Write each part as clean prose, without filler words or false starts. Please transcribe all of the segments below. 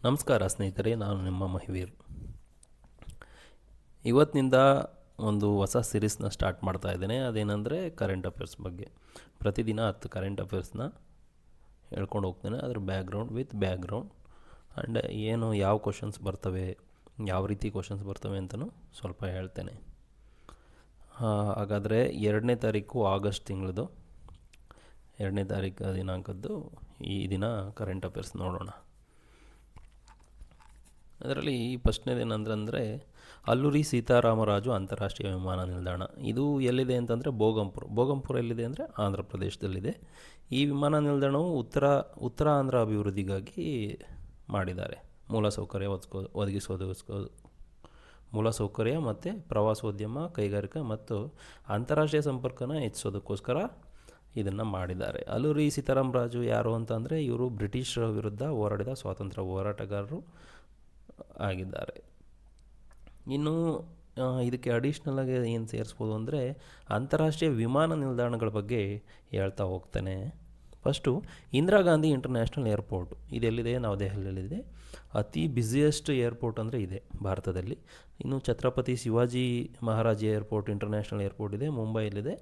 ನಮಸ್ಕಾರ ಸ್ನೇಹಿತರೆ, ನಾನು ನಿಮ್ಮ ಮಹಿವೀರ್. ಇವತ್ತಿನಿಂದ ಒಂದು ಹೊಸ ಸಿರೀಸ್ನ ಸ್ಟಾರ್ಟ್ ಮಾಡ್ತಾ ಇದ್ದೇನೆ. ಅದೇನೆಂದರೆ ಕರೆಂಟ್ ಅಫೇರ್ಸ್ ಬಗ್ಗೆ. ಪ್ರತಿದಿನ 10 ಕರೆಂಟ್ ಅಫೇರ್ಸ್ನ ಹೇಳ್ಕೊಂಡು ಹೋಗ್ತೇನೆ. ಅದ್ರ ಬ್ಯಾಕ್ಗ್ರೌಂಡ್ ಆ್ಯಂಡ್ ಯಾವ ಕ್ವಶನ್ಸ್ ಬರ್ತವೆ, ಯಾವ ರೀತಿ ಕ್ವಶನ್ಸ್ ಬರ್ತವೆ ಅಂತಲೂ ಸ್ವಲ್ಪ ಹೇಳ್ತೇನೆ. ಹಾಗಾದರೆ 2ನೇ ತಾರೀಕು ಆಗಸ್ಟ್ ತಿಂಗಳದು 2ನೇ ತಾರೀಕು ದಿನಾಂಕದ್ದು ಈ ದಿನ ಕರೆಂಟ್ ಅಫೇರ್ಸ್ ನೋಡೋಣ. ಅದರಲ್ಲಿ ಫಸ್ಟ್ನೇದೇನಂದ್ರೆ ಅಲ್ಲೂರಿ ಸೀತಾರಾಮರಾಜು ಅಂತಾರಾಷ್ಟ್ರೀಯ ವಿಮಾನ ನಿಲ್ದಾಣ. ಇದು ಎಲ್ಲಿದೆ ಅಂತಂದರೆ ಭೋಗಂಪುರ ಎಲ್ಲಿದೆ ಅಂದರೆ ಆಂಧ್ರ ಪ್ರದೇಶದಲ್ಲಿದೆ. ಈ ವಿಮಾನ ನಿಲ್ದಾಣವು ಉತ್ತರ ಆಂಧ್ರ ಅಭಿವೃದ್ಧಿಗಾಗಿ ಮಾಡಿದ್ದಾರೆ. ಮೂಲಸೌಕರ್ಯ ಮತ್ತು ಪ್ರವಾಸೋದ್ಯಮ, ಕೈಗಾರಿಕಾ ಮತ್ತು ಅಂತಾರಾಷ್ಟ್ರೀಯ ಸಂಪರ್ಕನ ಹೆಚ್ಚಿಸೋದಕ್ಕೋಸ್ಕರ ಇದನ್ನು ಮಾಡಿದ್ದಾರೆ. ಅಲ್ಲೂರಿ ಸೀತಾರಾಮರಾಜು ಯಾರು ಅಂತಂದರೆ ಇವರು ಬ್ರಿಟಿಷರ ವಿರುದ್ಧ ಹೋರಾಡಿದ ಸ್ವಾತಂತ್ರ್ಯ ಹೋರಾಟಗಾರರು ಆಗಿದ್ದಾರೆ. ಇನ್ನು ಇದಕ್ಕೆ ಅಡಿಷ್ನಲಾಗಿ ಏನು ಸೇರಿಸ್ಬೋದು ಅಂದರೆ ಅಂತಾರಾಷ್ಟ್ರೀಯ ವಿಮಾನ ನಿಲ್ದಾಣಗಳ ಬಗ್ಗೆ ಹೇಳ್ತಾ ಹೋಗ್ತಾನೆ. First Indira Gandhi international airport ಇದೆಲ್ಲಿದೆ? ನವದೆಹಲಿಯಲ್ಲಿದೆ. ಅತಿ ಬ್ಯುಸಿಯೆಸ್ಟ್ ಏರ್ಪೋರ್ಟ್ ಅಂದರೆ ಇದೆ ಭಾರತದಲ್ಲಿ. ಇನ್ನು Chhatrapati Shivaji Maharaj airport international airport ಇದೆ, ಮುಂಬೈಯಲ್ಲಿದೆ.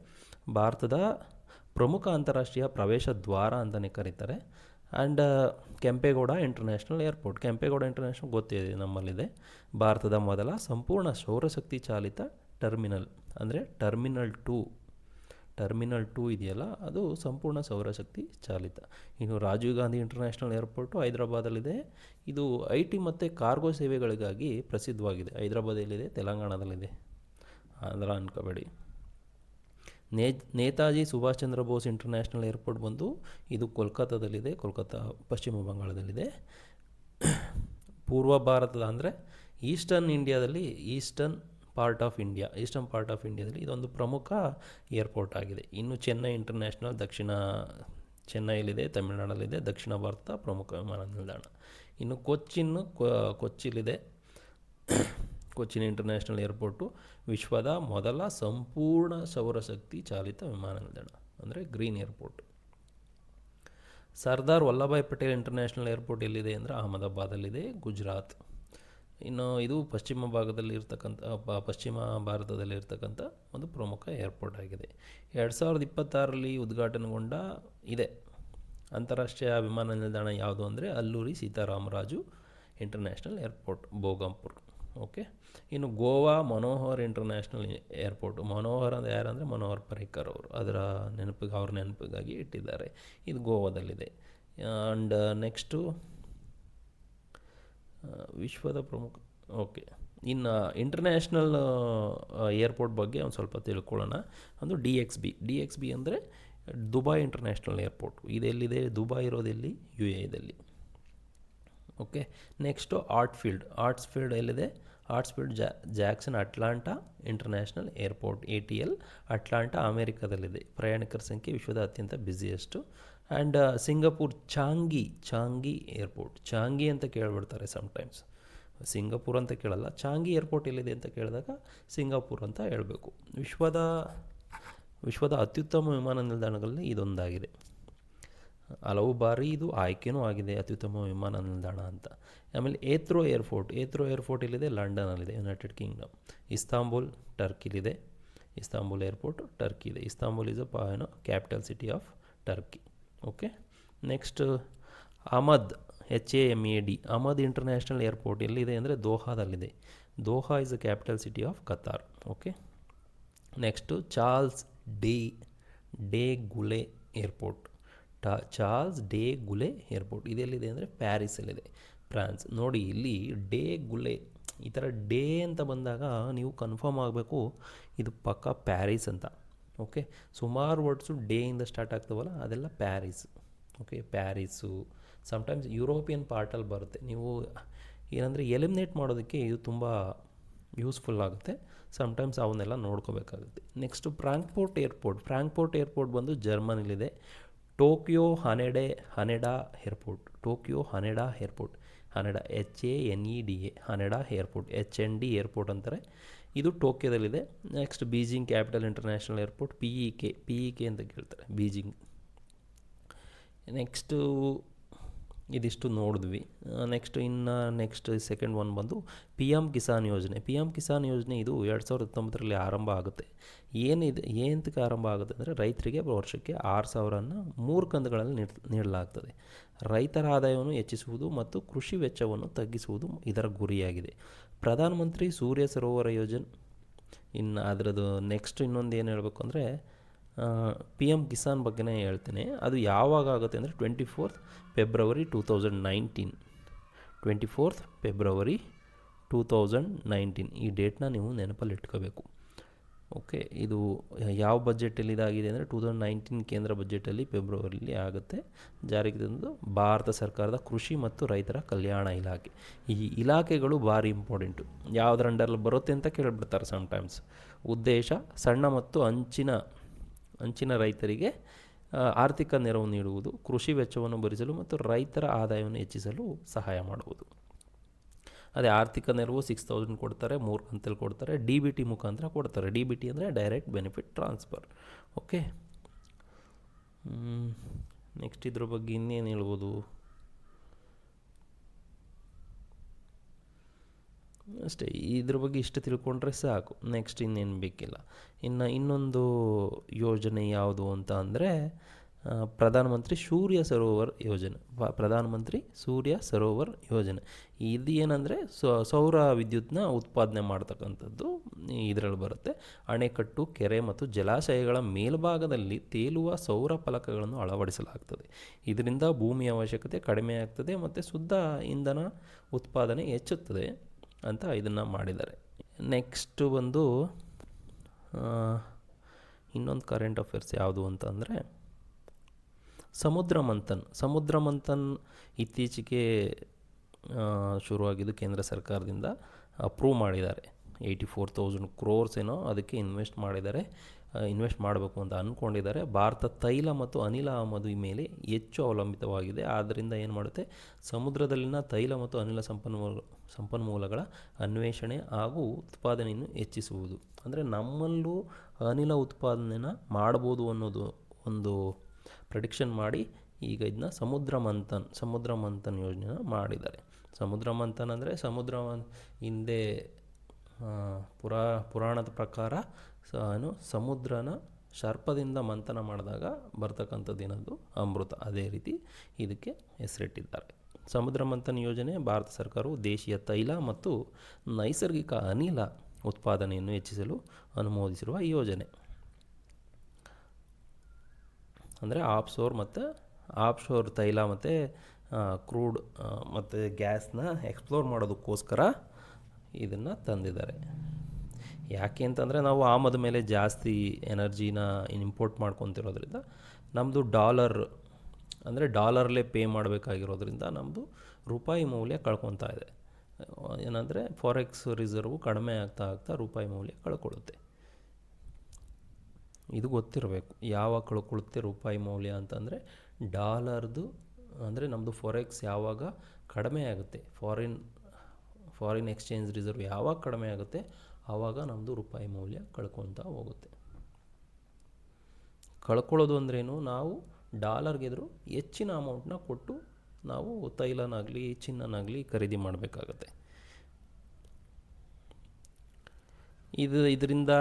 ಭಾರತದ ಪ್ರಮುಖ ಅಂತಾರಾಷ್ಟ್ರೀಯ ಪ್ರವೇಶ ದ್ವಾರ ಅಂತಲೇ ಕರೀತಾರೆ. ಆ್ಯಂಡ್ ಕೆಂಪೇಗೌಡ ಇಂಟರ್ನ್ಯಾಷನಲ್ ಏರ್ಪೋರ್ಟ್ ಗೊತ್ತಿದೆ, ನಮ್ಮಲ್ಲಿದೆ. ಭಾರತದ ಮೊದಲ ಸಂಪೂರ್ಣ ಸೌರಶಕ್ತಿ ಚಾಲಿತ ಟರ್ಮಿನಲ್ ಅಂದರೆ ಟರ್ಮಿನಲ್ 2 ಇದೆಯಲ್ಲ, ಅದು ಸಂಪೂರ್ಣ ಸೌರಶಕ್ತಿ ಚಾಲಿತ. ಇನ್ನು ರಾಜೀವ್ ಗಾಂಧಿ ಇಂಟರ್ನ್ಯಾಷನಲ್ ಏರ್ಪೋರ್ಟು ಹೈದರಾಬಾದಲ್ಲಿದೆ. ಇದು IT ಮತ್ತು ಕಾರ್ಗೋ ಸೇವೆಗಳಿಗಾಗಿ ಪ್ರಸಿದ್ಧವಾಗಿದೆ. ಹೈದರಾಬಾದಲ್ಲಿದೆ, ತೆಲಂಗಾಣದಲ್ಲಿದೆ, ಆಂಧ್ರ ಅನ್ಕೋಬೇಡಿ. ನೇತಾಜಿ ಸುಭಾಷ್ ಚಂದ್ರ ಬೋಸ್ ಇಂಟರ್ನ್ಯಾಷನಲ್ ಏರ್ಪೋರ್ಟ್ ಬಂದು ಇದು ಕೋಲ್ಕತ್ತಾದಲ್ಲಿದೆ, ಪಶ್ಚಿಮ ಬಂಗಾಳದಲ್ಲಿದೆ. ಪೂರ್ವ ಭಾರತದ ಅಂದರೆ ಈಸ್ಟರ್ನ್ ಪಾರ್ಟ್ ಆಫ್ ಇಂಡಿಯಾದಲ್ಲಿ ಇದೊಂದು ಪ್ರಮುಖ ಏರ್ಪೋರ್ಟ್ ಆಗಿದೆ. ಇನ್ನು ಚೆನ್ನೈ ಇಂಟರ್ನ್ಯಾಷನಲ್ ಚೆನ್ನೈಯಲ್ಲಿದೆ, ತಮಿಳುನಾಡಲ್ಲಿದೆ, ದಕ್ಷಿಣ ಭಾರತದ ಪ್ರಮುಖ ವಿಮಾನ ನಿಲ್ದಾಣ. ಇನ್ನು ಕೊಚ್ಚಿಲಿದೆ. ಕೊಚ್ಚಿನ್ ಇಂಟರ್ನ್ಯಾಷನಲ್ ಏರ್ಪೋರ್ಟು ವಿಶ್ವದ ಮೊದಲ ಸಂಪೂರ್ಣ ಸೌರಶಕ್ತಿ ಚಾಲಿತ ವಿಮಾನ ನಿಲ್ದಾಣ ಅಂದರೆ green airport. Sardar Vallabhbhai Patel international airport ಎಲ್ಲಿದೆ ಅಂದರೆ ಅಹಮದಾಬಾದಲ್ಲಿದೆ, ಗುಜರಾತ್. ಇನ್ನು ಇದು ಪಶ್ಚಿಮ ಭಾರತದಲ್ಲಿರ್ತಕ್ಕಂಥ ಒಂದು ಪ್ರಮುಖ ಏರ್ಪೋರ್ಟ್ ಆಗಿದೆ. 2026ರಲ್ಲಿ ಉದ್ಘಾಟನೆಗೊಂಡ ಇದೆ ಅಂತಾರಾಷ್ಟ್ರೀಯ ವಿಮಾನ ನಿಲ್ದಾಣ ಯಾವುದು ಅಂದರೆ Alluri Sitaramaraju international airport, Bhogapuram. Okay. ಇನ್ನು ಗೋವಾ ಮನೋಹರ್ ಇಂಟರ್ನ್ಯಾಷನಲ್ ಏರ್ಪೋರ್ಟ್. ಮನೋಹರ್ ಅಂದರೆ ಯಾರಂದರೆ ಮನೋಹರ್ ಪರಿಕ್ಕರ್ ಅವರು, ಅವ್ರ ನೆನಪಿಗಾಗಿ ಇಟ್ಟಿದ್ದಾರೆ. ಇದು ಗೋವಾದಲ್ಲಿದೆ. ಆ್ಯಂಡ್ ನೆಕ್ಸ್ಟು ವಿಶ್ವದ ಪ್ರಮುಖ. ಓಕೆ. ಇನ್ನು ಇಂಟರ್ನ್ಯಾಷನಲ್ ಏರ್ಪೋರ್ಟ್ ಬಗ್ಗೆ ಒಂದು ಸ್ವಲ್ಪ ತಿಳ್ಕೊಳ್ಳೋಣ. ಒಂದು DXB ಅಂದರೆ ದುಬೈ ಇಂಟರ್ನ್ಯಾಷನಲ್ ಏರ್ಪೋರ್ಟ್. ಇದೆಲ್ಲಿದೆ? ದುಬೈ ಇರೋದೆಲ್ಲಿ? UAEದಲ್ಲಿ. ಓಕೆ. ನೆಕ್ಸ್ಟು ಆರ್ಟ್ಸ್ಫೀಲ್ಡ್ ಎಲ್ಲಿದೆ? Jackson Atlanta international airport ATL, Atlanta, ಅಮೇರಿಕಾದಲ್ಲಿದೆ. ಪ್ರಯಾಣಿಕರ ಸಂಖ್ಯೆ ವಿಶ್ವದ ಅತ್ಯಂತ busiest. And Singapore Changi airport. Changi ಅಂತ ಕೇಳಿಬಿಡ್ತಾರೆ ಸಮ್ಟೈಮ್ಸ್, ಸಿಂಗಪೂರ್ ಅಂತ ಕೇಳಲ್ಲ. ಚಾಂಗಿ ಏರ್ಪೋರ್ಟ್ ಎಲ್ಲಿದೆ ಅಂತ ಕೇಳಿದಾಗ ಸಿಂಗಾಪುರ್ ಅಂತ ಹೇಳಬೇಕು. ವಿಶ್ವದ ಅತ್ಯುತ್ತಮ ವಿಮಾನ ನಿಲ್ದಾಣಗಳಲ್ಲಿ ಇದೊಂದಾಗಿದೆ. ಹಲವು ಬಾರಿ ಇದು ಆಯ್ಕೆನೂ ಆಗಿದೆ ಅತ್ಯುತ್ತಮ ವಿಮಾನ ನಿಲ್ದಾಣ ಅಂತ. ಆಮೇಲೆ ಏತ್ರೋ ಏರ್ಪೋರ್ಟ್ ಇಲ್ಲಿದೆ, ಲಂಡನಲ್ಲಿದೆ, ಯುನೈಟೆಡ್ ಕಿಂಗ್ಡಮ್. ಇಸ್ತಾಂಬುಲ್ ಟರ್ಕಿಲಿದೆ. ಇಸ್ತಾಂಬುಲ್ ಏರ್ಪೋರ್ಟ್ ಟರ್ಕಿ ಇದೆ. Istanbul is capital city of Turkey. Okay. Next Hamad HAMAD Hamad international airport ಎಲ್ಲಿದೆ ಅಂದರೆ ದೋಹಾದಲ್ಲಿದೆ. Doha is a capital city of Qatar. Okay. Next Charles de Gaulle airport. ಇದೆಲ್ಲಿದೆ ಅಂದರೆ ಪ್ಯಾರಿಸಲ್ಲಿದೆ, France. ನೋಡಿ, ಇಲ್ಲಿ ಡೇ ಗುಲೆ ಈ ಥರ ಡೇ ಅಂತ ಬಂದಾಗ ನೀವು ಕನ್ಫರ್ಮ್ ಆಗಬೇಕು ಇದು ಪಕ್ಕ ಪ್ಯಾರಿಸ್ ಅಂತ. ಓಕೆ. ಸುಮಾರು ವರ್ಡ್ಸು ಡೇಯಿಂದ ಸ್ಟಾರ್ಟ್ ಆಗ್ತವಲ್ಲ, ಅದೆಲ್ಲ Paris. Okay. Paris sometimes European ಪಾರ್ಟಲ್ಲಿ ಬರುತ್ತೆ. ನೀವು ಏನಂದರೆ ಎಲಿಮಿನೇಟ್ ಮಾಡೋದಕ್ಕೆ ಇದು ತುಂಬ ಯೂಸ್ಫುಲ್ ಆಗುತ್ತೆ. ಸಮ್ಟೈಮ್ಸ್ ಅವನ್ನೆಲ್ಲ ನೋಡ್ಕೋಬೇಕಾಗುತ್ತೆ. ನೆಕ್ಸ್ಟು ಫ್ರಾಂಕ್ಫರ್ಟ್ ಏರ್ಪೋರ್ಟ್ ಬಂದು ಜರ್ಮನಿಲಿದೆ. Tokyo Haneda airport HANEDA Haneda airport HND airport ಅಂತಾರೆ. ಇದು ಟೋಕಿಯೋದಲ್ಲಿದೆ. Next Beijing capital international airport PEK ಅಂತ ಕೇಳ್ತಾರೆ, ಬೀಜಿಂಗ್. ನೆಕ್ಸ್ಟು ಇದಿಷ್ಟು ನೋಡಿದ್ವಿ. ನೆಕ್ಸ್ಟ್ ಸೆಕೆಂಡ್ ಒನ್ ಬಂದು P M Kisan Yojana. P M Kisan ಯೋಜನೆ ಇದು 2019ರಲ್ಲಿ ಆರಂಭ ಆಗುತ್ತೆ. ಏನಕ್ಕೆ ಆರಂಭ ಆಗುತ್ತೆ ಅಂದರೆ ರೈತರಿಗೆ ವರ್ಷಕ್ಕೆ 6,000ನ್ನು 3 ಕಂತುಗಳಲ್ಲಿ ನೀಡಲಾಗ್ತದೆ. ರೈತರ ಆದಾಯವನ್ನು ಹೆಚ್ಚಿಸುವುದು ಮತ್ತು ಕೃಷಿ ವೆಚ್ಚವನ್ನು ತಗ್ಗಿಸುವುದು ಇದರ ಗುರಿಯಾಗಿದೆ. ಪ್ರಧಾನಮಂತ್ರಿ ಸೂರ್ಯ ಸರೋವರ ಯೋಜನೆ. ಇನ್ನು ಅದರದ್ದು ನೆಕ್ಸ್ಟ್ ಇನ್ನೊಂದು ಏನು ಹೇಳಬೇಕು ಅಂದರೆ ಪಿ ಎಮ್ ಕಿಸಾನ್ ಬಗ್ಗೆನೇ ಹೇಳ್ತೇನೆ. ಅದು ಯಾವಾಗ ಆಗುತ್ತೆ ಅಂದರೆ 24th February 2019. 24th February 2019 ಈ ಡೇಟ್ನ ನೀವು ನೆನಪಲ್ಲಿ ಇಟ್ಕೋಬೇಕು. ಓಕೆ, ಇದು ಯಾವ ಬಜೆಟಲ್ಲಿ ಇದಾಗಿದೆ ಅಂದರೆ 2019 ಕೇಂದ್ರ ಬಜೆಟಲ್ಲಿ ಫೆಬ್ರವರಿಲಿ ಆಗುತ್ತೆ. ಜಾರಿಗೆ ತಂದು ಭಾರತ ಸರ್ಕಾರದ ಕೃಷಿ ಮತ್ತು ರೈತರ ಕಲ್ಯಾಣ ಇಲಾಖೆ. ಈ ಇಲಾಖೆಗಳು ಭಾರಿ ಇಂಪಾರ್ಟೆಂಟು. ಯಾವುದರ ಅಂಡರಲ್ಲಿ ಬರುತ್ತೆ ಅಂತ ಕೇಳಿಬಿಡ್ತಾರೆ ಸಮ್ಟೈಮ್ಸ್. ಉದ್ದೇಶ ಸಣ್ಣ ಮತ್ತು ಅಂಚಿನ ರೈತರಿಗೆ ಆರ್ಥಿಕ ನೆರವು ನೀಡುವುದು, ಕೃಷಿ ವೆಚ್ಚವನ್ನು ಭರಿಸಲು ಮತ್ತು ರೈತರ ಆದಾಯವನ್ನು ಹೆಚ್ಚಿಸಲು ಸಹಾಯ ಮಾಡುವುದು. ಅದೇ ಆರ್ಥಿಕ ನೆರವು 6,000 ಕೊಡ್ತಾರೆ, 3 ಕಂತಲ್ಲಿ ಕೊಡ್ತಾರೆ. ಡಿ ಬಿ ಟಿ ಮುಖಾಂತರ ಕೊಡ್ತಾರೆ. ಡಿ ಬಿ ಟಿ ಅಂದರೆ direct benefit transfer. Okay, next ಇದ್ರ ಬಗ್ಗೆ ಇನ್ನೇನು ಹೇಳ್ಬೋದು? ಅಷ್ಟೇ, ಇದ್ರ ಬಗ್ಗೆ ಇಷ್ಟು ತಿಳ್ಕೊಂಡ್ರೆ ಸಾಕು. ನೆಕ್ಸ್ಟ್ ಇನ್ನೇನು ಬೇಕಿಲ್ಲ. ಇನ್ನೊಂದು ಯೋಜನೆ ಯಾವುದು ಅಂತ ಅಂದರೆ ಪ್ರಧಾನಮಂತ್ರಿ ಸೂರ್ಯ ಸರೋವರ್ ಯೋಜನೆ. ಪ್ರಧಾನಮಂತ್ರಿ ಸೂರ್ಯ ಸರೋವರ್ ಯೋಜನೆ ಇದು ಏನಂದರೆ ಸೌರ ವಿದ್ಯುತ್ನ ಉತ್ಪಾದನೆ ಮಾಡ್ತಕ್ಕಂಥದ್ದು ಇದರಲ್ಲಿ ಬರುತ್ತೆ. ಅಣೆಕಟ್ಟು, ಕೆರೆ ಮತ್ತು ಜಲಾಶಯಗಳ ಮೇಲ್ಭಾಗದಲ್ಲಿ ತೇಲುವ ಸೌರ ಫಲಕಗಳನ್ನು ಅಳವಡಿಸಲಾಗ್ತದೆ. ಇದರಿಂದ ಭೂಮಿಯ ಅವಶ್ಯಕತೆ ಕಡಿಮೆ ಆಗ್ತದೆ ಮತ್ತು ಶುದ್ಧ ಇಂಧನ ಉತ್ಪಾದನೆ ಹೆಚ್ಚುತ್ತದೆ ಅಂತ ಇದನ್ನು ಮಾಡಿದ್ದಾರೆ. ನೆಕ್ಸ್ಟು ಬಂದು ಇನ್ನೊಂದು ಕರೆಂಟ್ ಅಫೇರ್ಸ್ ಯಾವುದು ಅಂತ ಅಂದರೆ ಸಮುದ್ರ ಮಂಥನ್ ಇತ್ತೀಚೆಗೆ ಶುರುವಾಗಿದ್ದು ಕೇಂದ್ರ ಸರ್ಕಾರದಿಂದ ಅಪ್ರೂವ್ ಮಾಡಿದ್ದಾರೆ. 84,000 crores ಏನೋ ಅದಕ್ಕೆ ಇನ್ವೆಸ್ಟ್ ಮಾಡಬೇಕು ಅಂತ ಅಂದ್ಕೊಂಡಿದ್ದಾರೆ. ಭಾರತ ತೈಲ ಮತ್ತು ಅನಿಲ ಆಮದು ಮೇಲೆ ಹೆಚ್ಚು ಅವಲಂಬಿತವಾಗಿದೆ. ಆದ್ದರಿಂದ ಏನು ಮಾಡುತ್ತೆ, ಸಮುದ್ರದಲ್ಲಿನ ತೈಲ ಮತ್ತು ಅನಿಲ ಸಂಪನ್ಮೂಲಗಳ ಅನ್ವೇಷಣೆ ಹಾಗೂ ಉತ್ಪಾದನೆಯನ್ನು ಹೆಚ್ಚಿಸುವುದು. ಅಂದರೆ ನಮ್ಮಲ್ಲೂ ಅನಿಲ ಉತ್ಪಾದನೆನ ಮಾಡ್ಬೋದು ಅನ್ನೋದು ಒಂದು ಪ್ರೆಡಿಕ್ಷನ್ ಮಾಡಿ ಈಗ ಇದನ್ನ ಸಮುದ್ರ ಮಂಥನ್ ಯೋಜನೆನ ಮಾಡಿದ್ದಾರೆ. ಸಮುದ್ರ ಮಂಥನ್ ಅಂದರೆ ಹಿಂದೆ ಪುರಾಣದ ಪ್ರಕಾರ ಸಮುದ್ರನ ಸರ್ಪದಿಂದ ಮಂಥನ ಮಾಡಿದಾಗ ಬರ್ತಕ್ಕಂಥದ್ದು ಏನದು ಅಮೃತ. ಅದೇ ರೀತಿ ಇದಕ್ಕೆ ಹೆಸರಿಟ್ಟಿದ್ದಾರೆ. ಸಮುದ್ರ ಮಂಥನ್ ಯೋಜನೆ ಭಾರತ ಸರ್ಕಾರವು ದೇಶೀಯ ತೈಲ ಮತ್ತು ನೈಸರ್ಗಿಕ ಅನಿಲ ಉತ್ಪಾದನೆಯನ್ನು ಹೆಚ್ಚಿಸಲು ಅನುಮೋದಿಸಿರುವ ಯೋಜನೆ. ಅಂದರೆ ಆಫ್ಶೋರ್ ತೈಲ ಮತ್ತು ಕ್ರೂಡ್ ಮತ್ತು ಗ್ಯಾಸ್ನ ಎಕ್ಸ್ಪ್ಲೋರ್ ಮಾಡೋದಕ್ಕೋಸ್ಕರ ಇದನ್ನು ತಂದಿದ್ದಾರೆ. ಯಾಕೆ ಅಂತಂದರೆ ನಾವು ಆಮದ ಮೇಲೆ ಜಾಸ್ತಿ ಎನರ್ಜಿನ ಇಂಪೋರ್ಟ್ ಮಾಡ್ಕೊತಿರೋದ್ರಿಂದ ನಮ್ಮದು ಡಾಲರ್ಲೇ ಪೇ ಮಾಡಬೇಕಾಗಿರೋದ್ರಿಂದ ನಮ್ಮದು ರೂಪಾಯಿ ಮೌಲ್ಯ ಕಳ್ಕೊತಾ ಇದೆ. ಏನಂದರೆ ಫಾರೆಕ್ಸ್ ರಿಸರ್ವು ಕಡಿಮೆ ಆಗ್ತಾ ರೂಪಾಯಿ ಮೌಲ್ಯ ಕಳ್ಕೊಳ್ಳುತ್ತೆ. ಇದು ಗೊತ್ತಿರಬೇಕು ಯಾವಾಗ ಕಳ್ಕೊಳ್ಳುತ್ತೆ ರೂಪಾಯಿ ಮೌಲ್ಯ ಅಂತಂದರೆ ಡಾಲರ್ದು. ಅಂದರೆ ನಮ್ಮದು ಫಾರೆಕ್ಸ್ ಯಾವಾಗ ಕಡಿಮೆ ಆಗುತ್ತೆ, ಫಾರಿನ್ ಎಕ್ಸ್ಚೇಂಜ್ ರಿಸರ್ವ್ ಯಾವಾಗ ಕಡಿಮೆ ಆಗುತ್ತೆ ಆವಾಗ ನಮ್ಮದು ರೂಪಾಯಿ ಮೌಲ್ಯ ಕಳ್ಕೊತಾ ಹೋಗುತ್ತೆ. ಕಳ್ಕೊಳ್ಳೋದು ಅಂದ್ರೇನು, ನಾವು ಡಾಲರ್ಗೆದ್ರು ಹೆಚ್ಚಿನ ಅಮೌಂಟ್ನ ಕೊಟ್ಟು ನಾವು ತೈಲನಾಗಲಿ ಚಿನ್ನನಾಗಲಿ ಖರೀದಿ ಮಾಡಬೇಕಾಗತ್ತೆ. ಇದರಿಂದ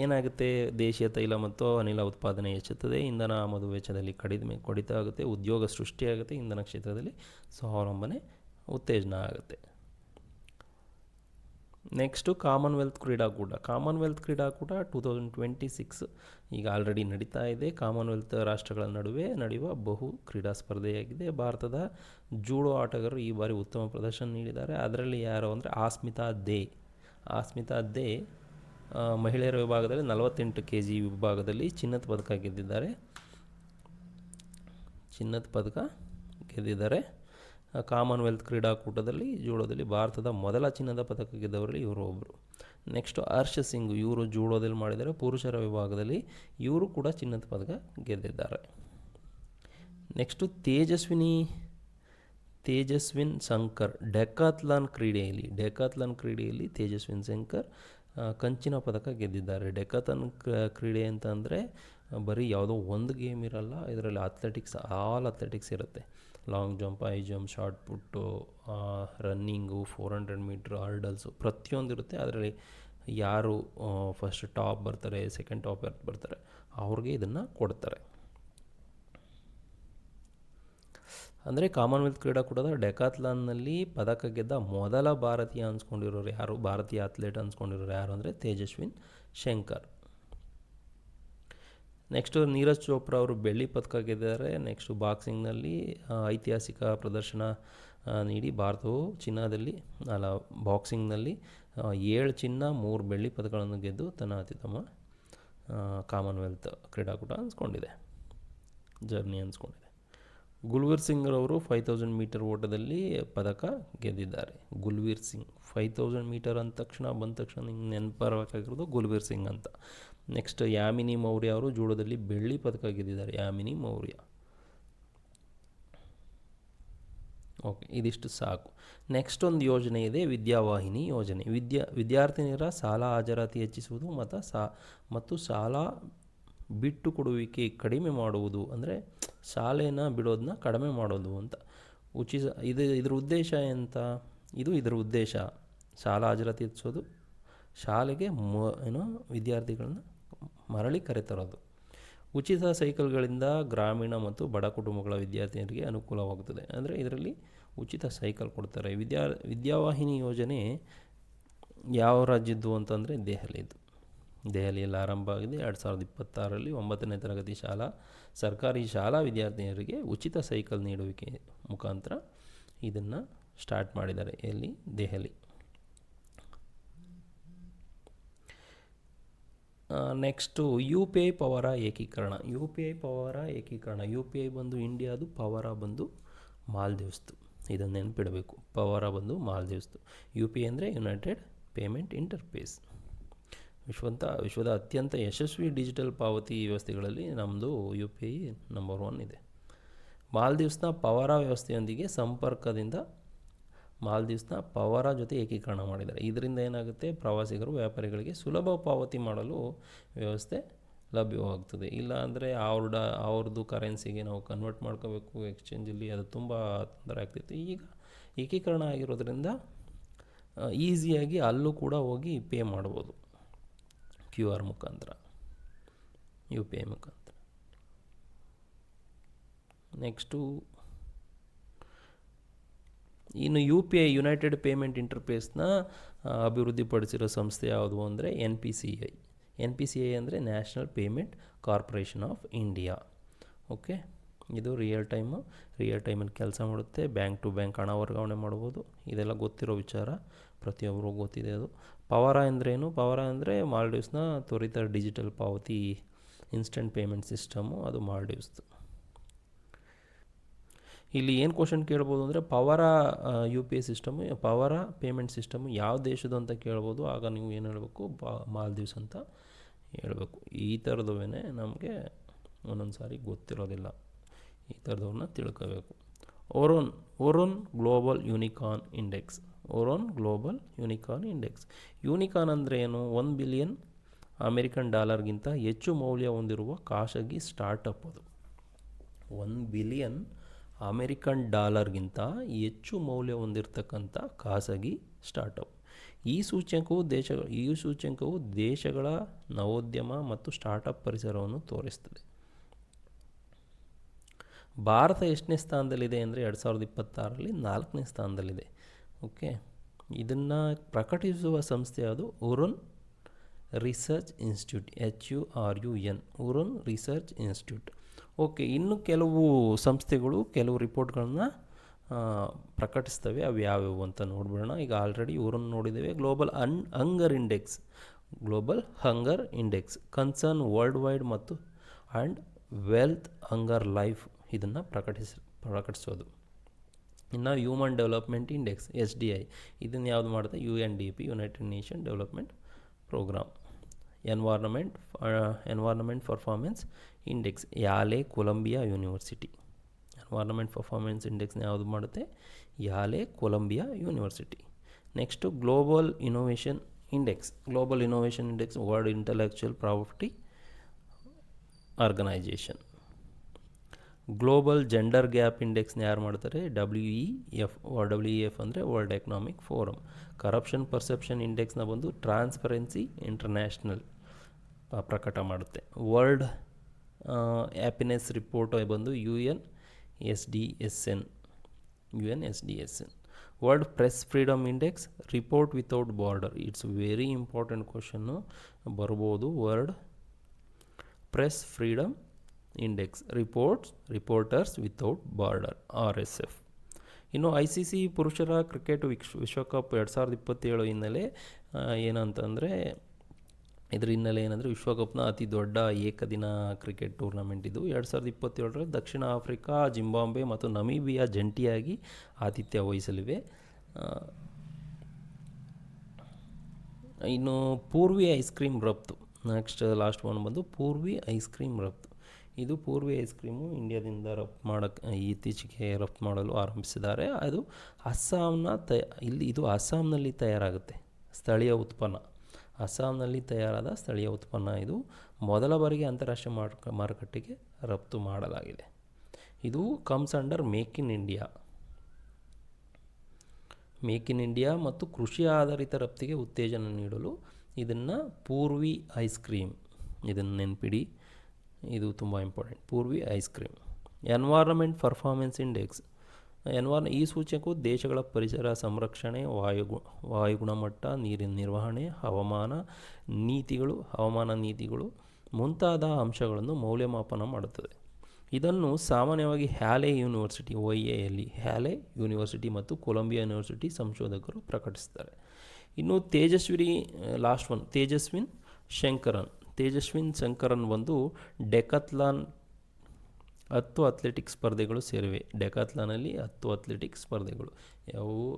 ಏನಾಗುತ್ತೆ, ದೇಶೀಯ ತೈಲ ಮತ್ತು ಅನಿಲ ಉತ್ಪಾದನೆ ಹೆಚ್ಚುತ್ತದೆ, ಇಂಧನ ಆಮದು ವೆಚ್ಚದಲ್ಲಿ ಕಡಿತ ಆಗುತ್ತೆ, ಉದ್ಯೋಗ ಸೃಷ್ಟಿಯಾಗುತ್ತೆ, ಇಂಧನ ಕ್ಷೇತ್ರದಲ್ಲಿ ಸ್ವಾವಲಂಬನೆ ಉತ್ತೇಜನ ಆಗುತ್ತೆ. ನೆಕ್ಸ್ಟು ಕಾಮನ್ವೆಲ್ತ್ ಕ್ರೀಡಾಕೂಟ 2026 ಈಗ ಆಲ್ರೆಡಿ ನಡೀತಾ ಇದೆ. ಕಾಮನ್ವೆಲ್ತ್ ರಾಷ್ಟ್ರಗಳ ನಡುವೆ ನಡೆಯುವ ಬಹು ಕ್ರೀಡಾ ಸ್ಪರ್ಧೆಯಾಗಿದೆ. ಭಾರತದ ಜೂಡೋ ಆಟಗಾರರು ಈ ಬಾರಿ ಉತ್ತಮ ಪ್ರದರ್ಶನ ನೀಡಿದ್ದಾರೆ. ಅದರಲ್ಲಿ ಯಾರು ಅಂದರೆ ಆಸ್ಮಿತಾ ದೇ ಮಹಿಳೆಯರ ವಿಭಾಗದಲ್ಲಿ 48 kg ವಿಭಾಗದಲ್ಲಿ ಚಿನ್ನದ ಪದಕ ಗೆದ್ದಿದ್ದಾರೆ. ಕಾಮನ್ವೆಲ್ತ್ ಕ್ರೀಡಾಕೂಟದಲ್ಲಿ ಜೂಡೋದಲ್ಲಿ ಭಾರತದ ಮೊದಲ ಚಿನ್ನದ ಪದಕ ಗೆದ್ದವರಲ್ಲಿ ಇವರು ಒಬ್ಬರು. ನೆಕ್ಸ್ಟು ಹರ್ಷ್ ಸಿಂಗ್, ಇವರು ಜೂಡೋದಲ್ಲಿ ಮಾಡಿದ್ದಾರೆ. ಪುರುಷರ ವಿಭಾಗದಲ್ಲಿ ಇವರು ಕೂಡ ಚಿನ್ನದ ಪದಕ ಗೆದ್ದಿದ್ದಾರೆ. ನೆಕ್ಸ್ಟು ತೇಜಸ್ವಿನ್ ಶಂಕರ್ ಡೆಕಾಥ್ಲಾನ್ ಕ್ರೀಡೆಯಲ್ಲಿ ತೇಜಸ್ವಿನ್ ಶಂಕರ್ ಕಂಚಿನ ಪದಕ ಗೆದ್ದಿದ್ದಾರೆ. ಡೆಕಾಥ್ಲಾನ್ ಕ್ರೀಡೆ ಅಂತಂದರೆ ಬರೀ ಯಾವುದೋ ಒಂದು ಗೇಮ್ ಇರಲ್ಲ, ಇದರಲ್ಲಿ ಆಲ್ ಅಥ್ಲೆಟಿಕ್ಸ್ ಇರುತ್ತೆ. Long jump, high jump, shot put, running, 400 metre hurdles ಪ್ರತಿಯೊಂದು ಇರುತ್ತೆ. ಅದರಲ್ಲಿ ಯಾರು ಫಸ್ಟ್ ಟಾಪ್ ಬರ್ತಾರೆ, ಸೆಕೆಂಡ್ ಟಾಪ್ ಬರ್ತಾರೆ, ಅವ್ರಿಗೆ ಇದನ್ನು ಕೊಡ್ತಾರೆ. ಅಂದರೆ ಕಾಮನ್ವೆಲ್ತ್ ಕ್ರೀಡಾಕೂಟದ ಡೆಕಾಥ್ಲಾನ್ನಲ್ಲಿ ಪದಕ ಗೆದ್ದ ಮೊದಲ ಭಾರತೀಯ ಅನ್ಸ್ಕೊಂಡಿರೋರು ಯಾರು, ಭಾರತೀಯ ಅಥ್ಲೇಟ್ ಅನ್ಸ್ಕೊಂಡಿರೋರು ಯಾರು ಅಂದರೆ ತೇಜಸ್ವಿನ್ ಶಂಕರ್. ನೆಕ್ಸ್ಟು ನೀರಜ್ ಚೋಪ್ರಾ ಅವರು ಬೆಳ್ಳಿ ಪದಕ ಗೆದ್ದಿದ್ದಾರೆ. ನೆಕ್ಸ್ಟು ಬಾಕ್ಸಿಂಗ್ನಲ್ಲಿ ಐತಿಹಾಸಿಕ ಪ್ರದರ್ಶನ ನೀಡಿ ಭಾರತವು ಬಾಕ್ಸಿಂಗ್ನಲ್ಲಿ 7 ಚಿನ್ನ 3 ಬೆಳ್ಳಿ ಪದಕಗಳನ್ನು ಗೆದ್ದು ತನ್ನ ಅತ್ಯುತ್ತಮ ಕಾಮನ್ವೆಲ್ತ್ ಕ್ರೀಡಾಕೂಟ ಅನ್ಸ್ಕೊಂಡಿದೆ, ಜರ್ನಿ ಅನ್ಸ್ಕೊಂಡಿದೆ. ಗುಲ್ವೀರ್ ಸಿಂಗ್ ಅವರು 5000 ಮೀಟರ್ ಓಟದಲ್ಲಿ ಪದಕ ಗೆದ್ದಿದ್ದಾರೆ. ಗುಲ್ವೀರ್ ಸಿಂಗ್ 5000 ಮೀಟರ್ ಅಂದ ತಕ್ಷಣ ನಿಂಗೆ ನೆನಪರಬೇಕಾಗಿರೋದು ಗುಲ್ವೀರ್ ಸಿಂಗ್ ಅಂತ. ನೆಕ್ಸ್ಟ್ ಯಾಮಿನಿ ಮೌರ್ಯ ಅವರು ಜೂಡೋದಲ್ಲಿ ಬೆಳ್ಳಿ ಪದಕ ಗೆದ್ದಿದ್ದಾರೆ. ಯಾಮಿನಿ ಮೌರ್ಯ. ಓಕೆ, ಇದಿಷ್ಟು ಸಾಕು. ನೆಕ್ಸ್ಟ್ ಒಂದು ಯೋಜನೆ ಇದೆ, ವಿದ್ಯಾವಾಹಿನಿ ಯೋಜನೆ. ವಿದ್ಯಾರ್ಥಿನಿಯರ ಶಾಲಾ ಹಾಜರಾತಿ ಹೆಚ್ಚಿಸುವುದು ಮತ್ತು ಶಾಲಾ ಬಿಟ್ಟು ಕೊಡುವಿಕೆ ಕಡಿಮೆ ಮಾಡುವುದು, ಅಂದರೆ ಶಾಲೆನ ಬಿಡೋದನ್ನ ಕಡಿಮೆ ಮಾಡೋದು ಅಂತ. ಇದರ ಉದ್ದೇಶ ಎಂತ? ಇದರ ಉದ್ದೇಶ ಶಾಲಾ ಹಾಜರಾತಿ ಹೆಚ್ಚಿಸೋದು, ಶಾಲೆಗೆ ವಿದ್ಯಾರ್ಥಿಗಳನ್ನ ಮರಳಿ ಕರೆತರೋದು. ಉಚಿತ ಸೈಕಲ್ಗಳಿಂದ ಗ್ರಾಮೀಣ ಮತ್ತು ಬಡ ಕುಟುಂಬಗಳ ವಿದ್ಯಾರ್ಥಿನಿಯರಿಗೆ ಅನುಕೂಲವಾಗುತ್ತದೆ. ಅಂದರೆ ಇದರಲ್ಲಿ ಉಚಿತ ಸೈಕಲ್ ಕೊಡ್ತಾರೆ. ವಿದ್ಯಾವಾಹಿನಿ ಯೋಜನೆ ಯಾವ ರಾಜ್ಯದ್ದು ಅಂತಂದರೆ ದೆಹಲಿಯಲ್ಲಿ ಆರಂಭ ಆಗಿದೆ. 2026ರಲ್ಲಿ 9ನೇ ತರಗತಿ ಸರ್ಕಾರಿ ಶಾಲಾ ವಿದ್ಯಾರ್ಥಿನಿಯರಿಗೆ ಉಚಿತ ಸೈಕಲ್ ನೀಡುವಿಕೆ ಮುಖಾಂತರ ಇದನ್ನು ಸ್ಟಾರ್ಟ್ ಮಾಡಿದ್ದಾರೆ. ಎಲ್ಲಿ? ದೆಹಲಿ. ನೆಕ್ಸ್ಟು UPI ಪವರ ಏಕೀಕರಣ. UPI ಬಂದು ಇಂಡಿಯಾದು, ಪವರ ಬಂದು ಮಾಲ್ದೀವ್ಸ್ದು. ಇದನ್ನು ನೆನಪಿಡಬೇಕು. ಪವರ ಬಂದು ಮಾಲ್ದೀವ್ಸ್ದು. UPI ಅಂದರೆ ಯುನೈಟೆಡ್ ಪೇಮೆಂಟ್ ಇಂಟರ್ಫೇಸ್. ವಿಶ್ವದ ಅತ್ಯಂತ ಯಶಸ್ವಿ ಡಿಜಿಟಲ್ ಪಾವತಿ ವ್ಯವಸ್ಥೆಗಳಲ್ಲಿ ನಮ್ಮದು UPI ನಂಬರ್ 1 ಇದೆ. ಮಾಲ್ದೀವ್ಸ್ನ ಪವರ ವ್ಯವಸ್ಥೆಯೊಂದಿಗೆ ಸಂಪರ್ಕದಿಂದ ಮಾಲ್ದೀವ್ಸ್ನ ಪವರ ಜೊತೆ ಏಕೀಕರಣ ಮಾಡಿದ್ದಾರೆ. ಇದರಿಂದ ಏನಾಗುತ್ತೆ, ಪ್ರವಾಸಿಗರು ವ್ಯಾಪಾರಿಗಳಿಗೆ ಸುಲಭ ಪಾವತಿ ಮಾಡಲು ವ್ಯವಸ್ಥೆ ಲಭ್ಯವಾಗ್ತದೆ. ಇಲ್ಲ ಅಂದರೆ ಅವ್ರದ್ದು ಕರೆನ್ಸಿಗೆ ನಾವು ಕನ್ವರ್ಟ್ ಮಾಡ್ಕೋಬೇಕು ಎಕ್ಸ್ಚೇಂಜಲ್ಲಿ, ಅದು ತುಂಬ ತೊಂದರೆ ಆಗ್ತಿತ್ತು. ಈಗ ಏಕೀಕರಣ ಆಗಿರೋದ್ರಿಂದ ಈಸಿಯಾಗಿ ಅಲ್ಲೂ ಕೂಡ ಹೋಗಿ ಪೇ ಮಾಡ್ಬೋದು QR ಮುಖಾಂತರ, UPI ಮುಖಾಂತರ. ನೆಕ್ಸ್ಟು ಇನ್ನು UPI ಯುನೈಟೆಡ್ ಪೇಮೆಂಟ್ ಇಂಟರ್ಫೇಸ್ನ ಅಭಿವೃದ್ಧಿಪಡಿಸಿರೋ ಸಂಸ್ಥೆ ಯಾವುದು ಅಂದರೆ NPCI ಅಂದರೆ national payment corporation of India. Okay, ಇದು ರಿಯಲ್ ಟೈಮಲ್ಲಿ ಕೆಲಸ ಮಾಡುತ್ತೆ. ಬ್ಯಾಂಕ್ ಟು ಬ್ಯಾಂಕ್ ಹಣ ವರ್ಗಾವಣೆ ಮಾಡ್ಬೋದು. ಇದೆಲ್ಲ ಗೊತ್ತಿರೋ ವಿಚಾರ, ಪ್ರತಿಯೊಬ್ಬರಿಗೂ ಗೊತ್ತಿದೆ. ಅದು ಪವರ ಅಂದ್ರೇನು? ಪವರ ಅಂದರೆ ಮಾಲ್ಡೀವ್ಸ್ನ ತ್ವರಿತ ಡಿಜಿಟಲ್ ಪಾವತಿ ಇನ್ಸ್ಟೆಂಟ್ ಪೇಮೆಂಟ್ ಸಿಸ್ಟಮು, ಅದು ಮಾಲ್ಡೀವ್ಸ್ದು. ಇಲ್ಲಿ ಏನು ಕ್ವಶನ್ ಕೇಳ್ಬೋದು ಅಂದರೆ power UPI system, power payment system ಯಾವ ದೇಶದ್ದು ಅಂತ ಕೇಳ್ಬೋದು. ಆಗ ನೀವು ಏನು ಹೇಳಬೇಕು? ಮಾಲ್ದೀವ್ಸ್ ಅಂತ ಹೇಳಬೇಕು. ಈ ಥರದವೇ ನಮಗೆ ಒಂದೊಂದು ಸಾರಿ ಗೊತ್ತಿರೋದಿಲ್ಲ, ಈ ಥರದವ್ರನ್ನ ತಿಳ್ಕೋಬೇಕು. ಓರೋನ್ ಗ್ಲೋಬಲ್ ಯೂನಿಕಾರ್ನ್ ಇಂಡೆಕ್ಸ್. ಯೂನಿಕಾರ್ನ್ ಅಂದರೆ ಏನು? $1 ಬಿಲಿಯನ್ ಅಮೆರಿಕನ್ ಡಾಲರ್ಗಿಂತ ಹೆಚ್ಚು ಮೌಲ್ಯ ಹೊಂದಿರುವ ಖಾಸಗಿ ಸ್ಟಾರ್ಟಪ್. ಅದು $1 ಬಿಲಿಯನ್ ಅಮೆರಿಕನ್ ಡಾಲರ್ಗಿಂತ ಹೆಚ್ಚು ಮೌಲ್ಯ ಹೊಂದಿರತಕ್ಕಂಥ ಖಾಸಗಿ ಸ್ಟಾರ್ಟಪ್. ಈ ಸೂಚ್ಯಂಕವು ದೇಶಗಳ ನವೋದ್ಯಮ ಮತ್ತು ಸ್ಟಾರ್ಟಪ್ ಪರಿಸರವನ್ನು ತೋರಿಸ್ತದೆ. ಭಾರತ ಎಷ್ಟನೇ ಸ್ಥಾನದಲ್ಲಿದೆ ಅಂದರೆ 2026ರಲ್ಲಿ 4ನೇ ಸ್ಥಾನದಲ್ಲಿದೆ. ಓಕೆ, ಇದನ್ನು ಪ್ರಕಟಿಸುವ ಸಂಸ್ಥೆ ಅದು ಹುರುನ್ research institute, ಹುರುನ್ research institute. Okay, ಇನ್ನು ಕೆಲವು ಸಂಸ್ಥೆಗಳು ಕೆಲವು ರಿಪೋರ್ಟ್ಗಳನ್ನು ಪ್ರಕಟಿಸ್ತವೆ. ಅವು ಯಾವ್ಯಾವು ಅಂತ ನೋಡ್ಬಿಡೋಣ. ಈಗ ಆಲ್ರೆಡಿ ಹುರುನ್ ನೋಡಿದ್ದೇವೆ. ಗ್ಲೋಬಲ್ ಹಂಗರ್ ಇಂಡೆಕ್ಸ್ ಕನ್ಸರ್ನ್ ವರ್ಲ್ಡ್ ವೈಡ್ ಮತ್ತು ಆ್ಯಂಡ್ ವೆಲ್ತ್ ಹಂಗರ್ ಲೈಫ್, ಇದನ್ನು ಪ್ರಕಟಿಸೋದು. ಇನ್ನು ಹ್ಯೂಮನ್ ಡೆವಲಪ್ಮೆಂಟ್ ಇಂಡೆಕ್ಸ್ HDI, ಇದನ್ನು ಯಾವುದು ಮಾಡುತ್ತೆ? UNDP, United Nation Development Programme. Environment performance index Yale Columbia University. Environment performance ಇಂಡೆಕ್ಸ್ನ ಯಾವುದು ಮಾಡುತ್ತೆ? Yale Columbia University. Next global innovation index. World Intellectual Property Organization. Global gender gap ಇಂಡೆಕ್ಸ್ನ ಯಾರು ಮಾಡ್ತಾರೆ? W E F ಅಂದರೆ World Economic Forum. Corruption perception ಇಂಡೆಕ್ಸ್ನ ಬಂದು Transparency International ಪ್ರಕಟ ಮಾಡುತ್ತೆ. ವರ್ಲ್ಡ್ ಹ್ಯಾಪಿನೆಸ್ ರಿಪೋರ್ಟ್ ಬಂದು U N S D S N. World press freedom index report without border. It's very important question ಬರ್ಬೋದು. World press freedom index reporters without border RSF. ಇನ್ನು ICC ಪುರುಷರ cricket ವಿಶ್ವಕಪ್ 2027 ಹಿನ್ನೆಲೆ ಏನಂತಂದರೆ ಇದ್ರ ಹಿನ್ನೆಲೆ ಏನಂದರೆ ವಿಶ್ವಕಪ್ನ ಅತಿ ದೊಡ್ಡ ಏಕದಿನ ಕ್ರಿಕೆಟ್ ಟೂರ್ನಮೆಂಟ್ ಇದು. 2027ರಲ್ಲಿ ದಕ್ಷಿಣ ಆಫ್ರಿಕಾ, ಜಿಂಬಾಬ್ವೆ ಮತ್ತು ನಮೀಬಿಯಾ ಜಂಟಿಯಾಗಿ ಆತಿಥ್ಯ ವಹಿಸಲಿವೆ. ಇನ್ನು ಪೂರ್ವಿ ಐಸ್ ಕ್ರೀಮ್ ರಫ್ತು. ನೆಕ್ಸ್ಟ್ ಲಾಸ್ಟ್ ಒನ್ ಬಂದು ಪೂರ್ವಿ ಐಸ್ ಕ್ರೀಮ್ ರಫ್ತು. ಇದು ಪೂರ್ವಿ ಐಸ್ ಕ್ರೀಮು ಇಂಡಿಯಾದಿಂದ ಇತ್ತೀಚೆಗೆ ರಫ್ತು ಮಾಡಲು ಆರಂಭಿಸಿದ್ದಾರೆ. ಅದು ಇದು ಅಸ್ಸಾಂನಲ್ಲಿ ತಯಾರಾಗುತ್ತೆ, ಸ್ಥಳೀಯ ಉತ್ಪನ್ನ. ಅಸ್ಸಾಂನಲ್ಲಿ ತಯಾರಾದ ಸ್ಥಳೀಯ ಉತ್ಪನ್ನ. ಇದು ಮೊದಲ ಬಾರಿಗೆ ಅಂತಾರಾಷ್ಟ್ರೀಯ ಮಾರುಕಟ್ಟೆಗೆ ರಫ್ತು ಮಾಡಲಾಗಿದೆ. ಇದು comes under make in India ಮತ್ತು ಕೃಷಿ ಆಧಾರಿತ ರಫ್ತಿಗೆ ಉತ್ತೇಜನ ನೀಡಲು ಇದನ್ನು ಪೂರ್ವಿ ಐಸ್ ಕ್ರೀಮ್, ಇದನ್ನು ನೆನಪಿಡಿ, ಇದು ತುಂಬ important. Purvi ice cream. Environment performance index. ಈ ಸೂಚಕವು ದೇಶಗಳ ಪರಿಸರ ಸಂರಕ್ಷಣೆ, ವಾಯು ಗುಣಮಟ್ಟ, ನೀರಿನ ನಿರ್ವಹಣೆ, ಹವಾಮಾನ ನೀತಿಗಳು ಮುಂತಾದ ಅಂಶಗಳನ್ನು ಮೌಲ್ಯಮಾಪನ ಮಾಡುತ್ತದೆ. ಇದನ್ನು ಸಾಮಾನ್ಯವಾಗಿ Haley university OIALE Haley university ಮತ್ತು ಕೊಲಂಬಿಯಾ ಯೂನಿವರ್ಸಿಟಿ ಸಂಶೋಧಕರು ಪ್ರಕಟಿಸ್ತಾರೆ. ಇನ್ನು ತೇಜಸ್ವಿನ್ ಶಂಕರನ್ ಒಂದು ಡೆಕಾಥ್ಲಾನ್ 10 ಅಥ್ಲೆಟಿಕ್ಸ್ ಸ್ಪರ್ಧೆಗಳು ಸೇರಿವೆ. ಡೆಕಾಥ್ಲಾನಲ್ಲಿ 10 ಅಥ್ಲೆಟಿಕ್ಸ್ ಸ್ಪರ್ಧೆಗಳು ಯಾವುವು?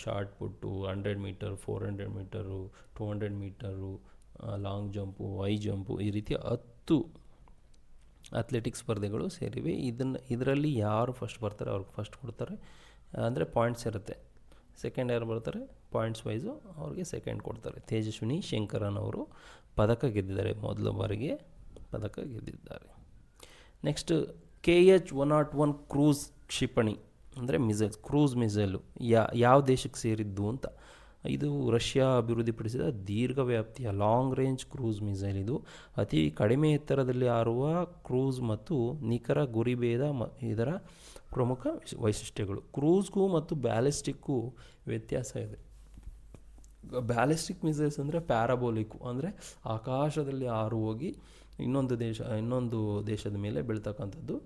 Shot put, 100 metre, 400 metre, 200 metre, long jump, high jump, ಈ ರೀತಿ 10 ಅಥ್ಲೆಟಿಕ್ಸ್ ಸ್ಪರ್ಧೆಗಳು ಸೇರಿವೆ. ಇದರಲ್ಲಿ ಯಾರು ಫಸ್ಟ್ ಬರ್ತಾರೆ ಅವ್ರಿಗೆ ಫಸ್ಟ್ ಕೊಡ್ತಾರೆ, ಅಂದರೆ ಪಾಯಿಂಟ್ಸ್ ಇರುತ್ತೆ. ಸೆಕೆಂಡ್ ಯಾರು ಬರ್ತಾರೆ ಪಾಯಿಂಟ್ಸ್ ವೈಸು ಅವ್ರಿಗೆ ಸೆಕೆಂಡ್ ಕೊಡ್ತಾರೆ. ತೇಜಸ್ವಿನಿ ಶಂಕರನ್ ಅವರು ಪದಕ ಗೆದ್ದಿದ್ದಾರೆ, ಮೊದಲ ಬಾರಿಗೆ ಪದಕ ಗೆದ್ದಿದ್ದಾರೆ. ನೆಕ್ಸ್ಟ್ KH-101 ಕ್ರೂಸ್ ಕ್ಷಿಪಣಿ ಅಂದರೆ ಕ್ರೂಸ್ ಮಿಸೈಲು ಯಾವ ದೇಶಕ್ಕೆ ಸೇರಿದ್ದು ಅಂತ. ಇದು ರಷ್ಯಾ ಅಭಿವೃದ್ಧಿಪಡಿಸಿದ ದೀರ್ಘ ವ್ಯಾಪ್ತಿಯ ಲಾಂಗ್ ರೇಂಜ್ ಕ್ರೂಸ್ ಮಿಸೈಲ್. ಇದು ಅತಿ ಕಡಿಮೆ ಎತ್ತರದಲ್ಲಿ ಹಾರುವ ಕ್ರೂಸ್ ಮತ್ತು ನಿಖರ ಗುರಿಭೇದ ಇದರ ಪ್ರಮುಖ ವೈಶಿಷ್ಟ್ಯಗಳು. ಕ್ರೂಸ್ಗೂ ಮತ್ತು ಬ್ಯಾಲಿಸ್ಟಿಕ್ಗೂ ವ್ಯತ್ಯಾಸ ಇದೆ. ಬ್ಯಾಲಿಸ್ಟಿಕ್ ಮಿಸೈಲ್ಸ್ ಅಂದರೆ ಪ್ಯಾರಾಬೋಲಿಕ್ಕು, ಅಂದರೆ ಆಕಾಶದಲ್ಲಿ ಹಾರು ಹೋಗಿ ಇನ್ನೊಂದು ದೇಶದ ಮೇಲೆ ಬೀಳ್ತಕ್ಕಂಥದ್ದು.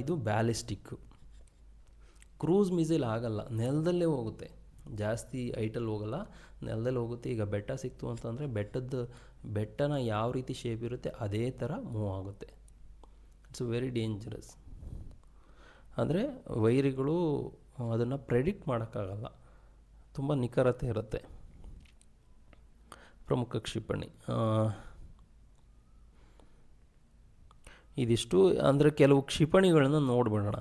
ಇದು ಬ್ಯಾಲಿಸ್ಟಿಕ್. ಕ್ರೂಸ್ ಮಿಸೈಲ್ ಆಗಲ್ಲ, ನೆಲದಲ್ಲೇ ಹೋಗುತ್ತೆ, ಜಾಸ್ತಿ ಹೈಟಲ್ಲಿ ಹೋಗಲ್ಲ, ನೆಲದಲ್ಲಿ ಹೋಗುತ್ತೆ. ಈಗ ಬೆಟ್ಟ ಸಿಕ್ತು ಅಂತಂದರೆ ಬೆಟ್ಟನ ಯಾವ ರೀತಿ ಶೇಪ್ ಇರುತ್ತೆ ಅದೇ ಥರ ಮೂವ್ ಆಗುತ್ತೆ. It's very dangerous. ಅಂದರೆ ವೈರಿಗಳು ಅದನ್ನು ಪ್ರೆಡಿಕ್ಟ್ ಮಾಡೋಕ್ಕಾಗಲ್ಲ, ತುಂಬ ನಿಖರತೆ ಇರುತ್ತೆ. ಪ್ರಮುಖ ಕ್ಷಿಪಣಿ ಇದಿಷ್ಟು. ಅಂದರೆ ಕೆಲವು ಕ್ಷಿಪಣಿಗಳನ್ನು ನೋಡಿಬಿಡೋಣ.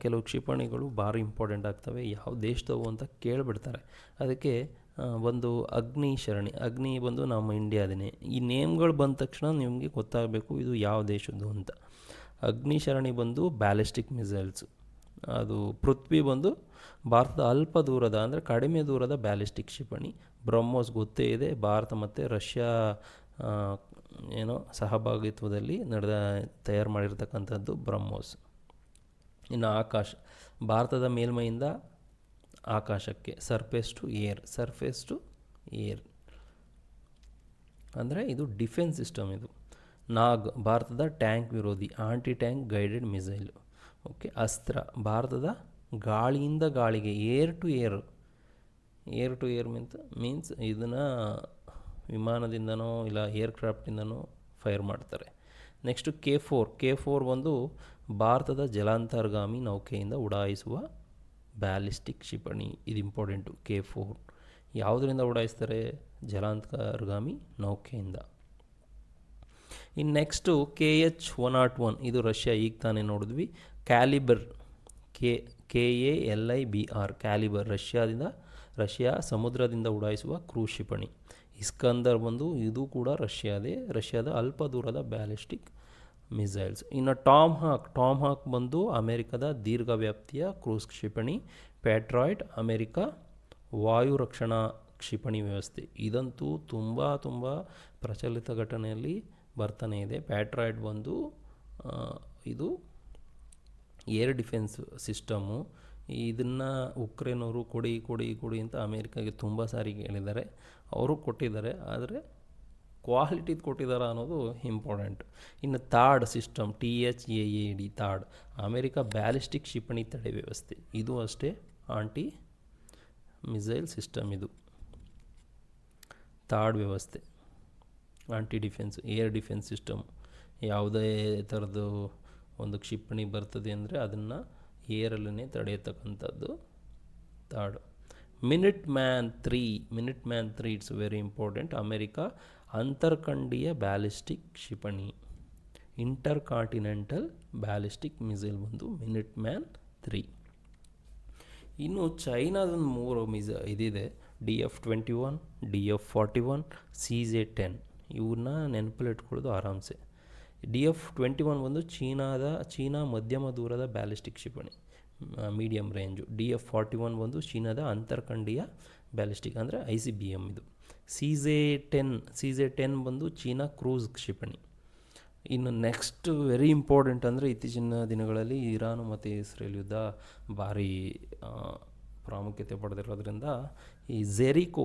ಕೆಲವು ಕ್ಷಿಪಣಿಗಳು ಭಾರಿ ಇಂಪಾರ್ಟೆಂಟ್ ಆಗ್ತವೆ. ಯಾವ ದೇಶದವು ಅಂತ ಕೇಳಿಬಿಡ್ತಾರೆ. ಅದಕ್ಕೆ ಒಂದು ಅಗ್ನಿ ಬಂದು ನಮ್ಮ ಇಂಡಿಯಾದೇ. ಈ ನೇಮ್ಗಳು ಬಂದ ತಕ್ಷಣ ನಿಮಗೆ ಗೊತ್ತಾಗಬೇಕು ಇದು ಯಾವ ದೇಶದ್ದು ಅಂತ. ಅಗ್ನಿಶರಣಿ ಬಂದು ಬ್ಯಾಲಿಸ್ಟಿಕ್ ಮಿಸೈಲ್ಸು. ಅದು ಪೃಥ್ವಿ ಬಂದು ಭಾರತದ ಅಲ್ಪ ದೂರದ ಅಂದರೆ ಕಡಿಮೆ ದೂರದ ಬ್ಯಾಲಿಸ್ಟಿಕ್ ಕ್ಷಿಪಣಿ. ಬ್ರಹ್ಮೋಸ್ ಗೊತ್ತೇ ಇದೆ, ಭಾರತ ಮತ್ತು ರಷ್ಯಾ ಸಹಭಾಗಿತ್ವದಲ್ಲಿ ತಯಾರು ಮಾಡಿರ್ತಕ್ಕಂಥದ್ದು ಬ್ರಹ್ಮೋಸ್. ಇನ್ನು ಆಕಾಶ, ಭಾರತದ ಮೇಲ್ಮೈಯಿಂದ ಆಕಾಶಕ್ಕೆ ಸರ್ಫೇಸ್ ಟು ಏರ್ ಅಂದರೆ ಇದು ಡಿಫೆನ್ಸ್ ಸಿಸ್ಟಮ್. ಇದು ನಾಗ್, ಭಾರತದ ಟ್ಯಾಂಕ್ ವಿರೋಧಿ aunty tank guided missile. Okay. ಅಸ್ತ್ರ, ಭಾರತದ ಗಾಳಿಯಿಂದ ಗಾಳಿಗೆ ಏರ್ ಟು ಏರ್ ಮೀನ್ಸ್ ಇದನ್ನು ವಿಮಾನದಿಂದನೋ ಇಲ್ಲ ಏರ್ಕ್ರಾಫ್ಟಿಂದನೋ ಫೈರ್ ಮಾಡ್ತಾರೆ. ನೆಕ್ಸ್ಟು K4 ಬಂದು ಭಾರತದ ಜಲಾಂತರ್ಗಾಮಿ ನೌಕೆಯಿಂದ ಉಡಾಯಿಸುವ ಬ್ಯಾಲಿಸ್ಟಿಕ್ ಕ್ಷಿಪಣಿ. ಇದು ಇಂಪಾರ್ಟೆಂಟು. K4 ಯಾವುದರಿಂದ ಉಡಾಯಿಸ್ತಾರೆ? ಜಲಾಂತರ್ಗಾಮಿ ನೌಕೆಯಿಂದ. ಇನ್ನು ನೆಕ್ಸ್ಟು KH-101 ಇದು ರಷ್ಯಾ, ಈಗ ತಾನೇ ನೋಡಿದ್ವಿ. ಕ್ಯಾಲಿಬರ್, KALIBR ಕ್ಯಾಲಿಬರ್, ರಷ್ಯಾ ಸಮುದ್ರದಿಂದ ಉಡಾಯಿಸುವ ಕ್ರೂಸ್ ಕ್ಷಿಪಣಿ. ಇಸ್ಕಂದರ್ ಬಂದು ಇದು ಕೂಡ ರಷ್ಯಾದ ಅಲ್ಪ ದೂರದ ಬ್ಯಾಲಿಸ್ಟಿಕ್ ಮಿಸೈಲ್ಸ್. ಇನ್ನು ಟಾಮ್ ಹಾಕ್ ಬಂದು ಅಮೆರಿಕದ ದೀರ್ಘವ್ಯಾಪ್ತಿಯ ಕ್ರೂಸ್ ಕ್ಷಿಪಣಿ. ಪ್ಯಾಟ್ರಾಯ್ಡ್ ಅಮೆರಿಕ ವಾಯು ರಕ್ಷಣಾ ಕ್ಷಿಪಣಿ ವ್ಯವಸ್ಥೆ. ಇದಂತೂ ತುಂಬ ಪ್ರಚಲಿತ ಘಟನೆಯಲ್ಲಿ ಬರ್ತಾನೆ ಇದೆ. ಪ್ಯಾಟ್ರಾಯ್ಡ್ ಬಂದು ಇದು ಏರ್ ಡಿಫೆನ್ಸ್ ಸಿಸ್ಟಮು. ಇದನ್ನು ಉಕ್ರೇನ್ ಅವರು ಕೊಡಿ ಅಂತ ಅಮೇರಿಕಾಗೆ ತುಂಬ ಸಾರಿ ಹೇಳಿದ್ದಾರೆ. ಅವರು ಕೊಟ್ಟಿದ್ದಾರೆ, ಆದರೆ ಕ್ವಾಲಿಟಿದು ಕೊಟ್ಟಿದ್ದಾರೆ ಅನ್ನೋದು ಇಂಪಾರ್ಟೆಂಟ್. ಇನ್ನು ಥಾಡ್ ಸಿಸ್ಟಮ್, THAAD ಥಾಡ್ ಅಮೇರಿಕ ಬ್ಯಾಲಿಸ್ಟಿಕ್ ಕ್ಷಿಪಣಿ ತಡೆ ವ್ಯವಸ್ಥೆ. ಇದು ಅಷ್ಟೇ ಆಂಟಿ ಮಿಸೈಲ್ ಸಿಸ್ಟಮ್. ಇದು ಥಾಡ್ ವ್ಯವಸ್ಥೆ anti defence air defence system. ಯಾವುದೇ ಥರದ್ದು ಒಂದು ಕ್ಷಿಪಣಿ ಬರ್ತದೆ ಅಂದರೆ ಅದನ್ನು ಏರಲ್ಲೇ ತಡೆಯತಕ್ಕಂಥದ್ದು ಥಾಡ್. Minuteman 3 it's very important. America ಅಂತರ್ಖಂಡೀಯ ಬ್ಯಾಲಿಸ್ಟಿಕ್ ಕ್ಷಿಪಣಿ. ಇಂಟರ್ ಕಾಂಟಿನೆಂಟಲ್ ಬ್ಯಾಲಿಸ್ಟಿಕ್ ಮಿಸೈಲ್ ಬಂದು ಮಿನಿಟ್ ಮ್ಯಾನ್ 3. ಇನ್ನು ಚೈನಾದೊಂದು 3 ಇದಿದೆ, DF-21, DF-41, CJ-10. ಇವನ್ನ ನೆನಪಲ್ಲಿಟ್ಕೊಳ್ಳೋದು ಆರಾಮ್ಸೆ. DF-21 ಬಂದು ಚೀನಾ ಮಧ್ಯಮ ದೂರದ ಬ್ಯಾಲಿಸ್ಟಿಕ್ ಕ್ಷಿಪಣಿ, ಮೀಡಿಯಮ್ ರೇಂಜು. DF-41 ಬಂದು ಚೀನಾದ ಅಂತರ್ಖಂಡೀಯ ಬ್ಯಾಲಿಸ್ಟಿಕ್ ಅಂದರೆ ICBM ಇದು. CJ-10 ಬಂದು ಚೀನಾ ಕ್ರೂಸ್ ಕ್ಷಿಪಣಿ. ಇನ್ನು ನೆಕ್ಸ್ಟ್ ವೆರಿ ಇಂಪಾರ್ಟೆಂಟ್ ಅಂದರೆ ಇತ್ತೀಚಿನ ದಿನಗಳಲ್ಲಿ ಇರಾನ್ ಮತ್ತು ಇಸ್ರೇಲ್ ಯುದ್ಧ ಭಾರಿ ಪ್ರಾಮುಖ್ಯತೆ ಪಡೆದಿರೋದ್ರಿಂದ ಈ ಝೆರಿಕೋ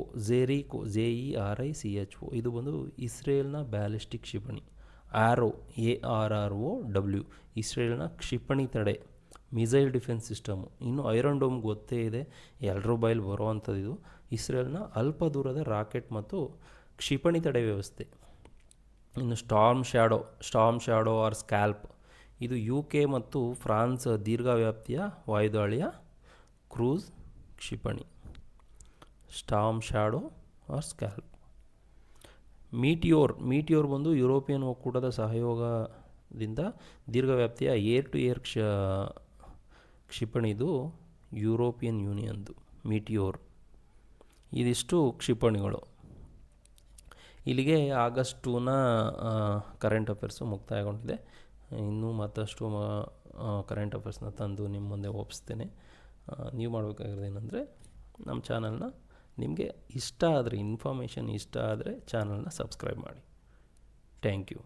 ZERICHO ಇದು ಬಂದು ಇಸ್ರೇಲ್ನ ಬ್ಯಾಲಿಸ್ಟಿಕ್ ಕ್ಷಿಪಣಿ. ARROW ಇಸ್ರೇಲ್ನ ಕ್ಷಿಪಣಿ ತಡೆ ಮಿಸೈಲ್ ಡಿಫೆನ್ಸ್ ಸಿಸ್ಟಮು. ಇನ್ನು ಐರನ್ ಡೋಮ್ ಗೊತ್ತೇ ಇದೆ, ಎಲ್ಲರೂ ಬೈಲ್ ಬರುವಂಥದ್ದು. ಇದು ಇಸ್ರೇಲ್ನ ಅಲ್ಪ ದೂರದ ರಾಕೆಟ್ ಮತ್ತು ಕ್ಷಿಪಣಿ ತಡೆ ವ್ಯವಸ್ಥೆ. ಇನ್ನು ಸ್ಟಾರ್ಮ್ ಶ್ಯಾಡೋ ಆರ್ ಸ್ಕ್ಯಾಲ್ಪ್ ಇದು UK ಮತ್ತು ಫ್ರಾನ್ಸ್ ದೀರ್ಘವ್ಯಾಪ್ತಿಯ ವಾಯುದಾಳಿಯ ಕ್ರೂಸ್ ಕ್ಷಿಪಣಿ. Storm Shadow or SCALP. Meteor ಬಂದು ಯುರೋಪಿಯನ್ ಒಕ್ಕೂಟದ ಸಹಯೋಗದಿಂದ ದೀರ್ಘವ್ಯಾಪ್ತಿಯ ಏರ್ ಟು ಏರ್ ಕ್ಷಿಪಣಿದು ಯುರೋಪಿಯನ್ ಯೂನಿಯನ್ದು ಮೀಟಿಯೋರ್. ಇದಿಷ್ಟು ಕ್ಷಿಪಣಿಗಳು. ಇಲ್ಲಿಗೆ ಆಗಸ್ಟ್ 2ನ ಕರೆಂಟ್ ಅಫೇರ್ಸು ಮುಕ್ತಾಯಗೊಂಡಿದೆ. ಇನ್ನೂ ಮತ್ತಷ್ಟು ಕರೆಂಟ್ ಅಫೇರ್ಸ್ನ ತಂದು ನಿಮ್ಮ ಮುಂದೆ ಒಪ್ಪಿಸ್ತೇನೆ. ನೀವು ಮಾಡಬೇಕಾಗಿರೋದೇನೆಂದರೆ ನಮ್ಮ ಚಾನಲ್ನ ನಿಮಗೆ ಇಷ್ಟ ಆದರೆ, ಇನ್ಫಾರ್ಮೇಷನ್ ಇಷ್ಟ ಆದರೆ ಚಾನಲ್ನ ಸಬ್ಸ್ಕ್ರೈಬ್ ಮಾಡಿ. Thank you.